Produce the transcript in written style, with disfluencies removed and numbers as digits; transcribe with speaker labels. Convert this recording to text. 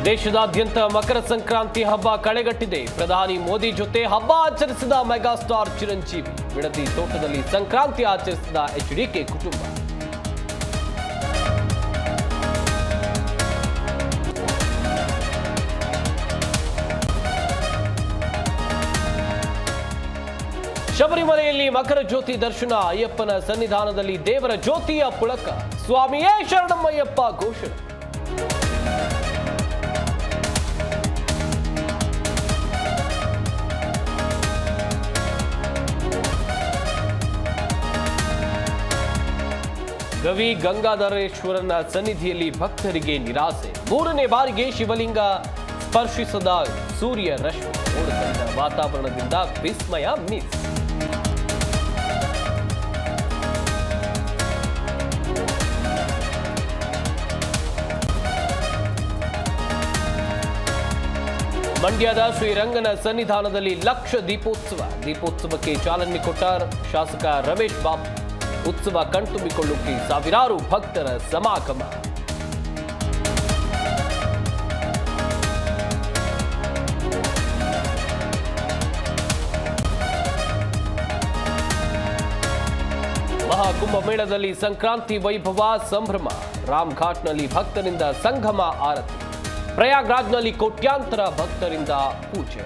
Speaker 1: ದೇಶದಾದ್ಯಂತ ಮಕರ ಸಂಕ್ರಾಂತಿ ಹಬ್ಬ ಕಳೆಗಟ್ಟಿದೆ. ಪ್ರಧಾನಿ ಮೋದಿ ಜೊತೆ ಹಬ್ಬ ಆಚರಿಸಿದ ಮೆಗಾಸ್ಟಾರ್ ಚಿರಂಜೀವಿ. ಬಿಡದಿ ತೋಟದಲ್ಲಿ ಸಂಕ್ರಾಂತಿ ಆಚರಿಸಿದ ಎಚ್ಡಿಕೆ ಕುಟುಂಬ. ಶಬರಿಮಲೆಯಲ್ಲಿ ಮಕರ ಜ್ಯೋತಿ ದರ್ಶನ. ಅಯ್ಯಪ್ಪನ ಸನ್ನಿಧಾನದಲ್ಲಿ ದೇವರ ಜ್ಯೋತಿಯ ಪುಳಕ. ಸ್ವಾಮಿಯೇ ಶರಣಮಯ್ಯಪ್ಪ ಘೋಷಣೆ. ಗವಿ ಗಂಗಾಧರೇಶ್ವರನ ಸನ್ನಿಧಿಯಲ್ಲಿ ಭಕ್ತರಿಗೆ ನಿರಾಸೆ. ಮೂರನೇ ಬಾರಿಗೆ ಶಿವಲಿಂಗ ಸ್ಪರ್ಶಿಸದ ಸೂರ್ಯ ರಶ್ಮಿ. ನೋಡುತ್ತಿದ್ದ ವಾತಾವರಣದಿಂದ ವಿಸ್ಮಯ ಮಿಸ್. ಮಂಡ್ಯದ ಶ್ರೀರಂಗನ ಸನ್ನಿಧಾನದಲ್ಲಿ ಲಕ್ಷ ದೀಪೋತ್ಸವ. ದೀಪೋತ್ಸವಕ್ಕೆ ಚಾಲನೆ ಕೊಟ್ಟ ಶಾಸಕ ರಮೇಶ್ ಬಾಬು. ಉತ್ಸವ ಕಣ್ತುಂಬಿಕೊಳ್ಳುಕ್ಕೆ ಸಾವಿರಾರು ಭಕ್ತರ ಸಮಾಗಮ. ಮಹಾಕುಂಭಮೇಳದಲ್ಲಿ ಸಂಕ್ರಾಂತಿ ವೈಭವ ಸಂಭ್ರಮ. ರಾಮ್ಘಾಟ್ನಲ್ಲಿ ಭಕ್ತರಿಂದ ಸಂಗಮ ಆರತಿ. ಪ್ರಯಾಗ್ರಾಜ್ನಲ್ಲಿ ಕೋಟ್ಯಾಂತರ ಭಕ್ತರಿಂದ ಪೂಜೆ.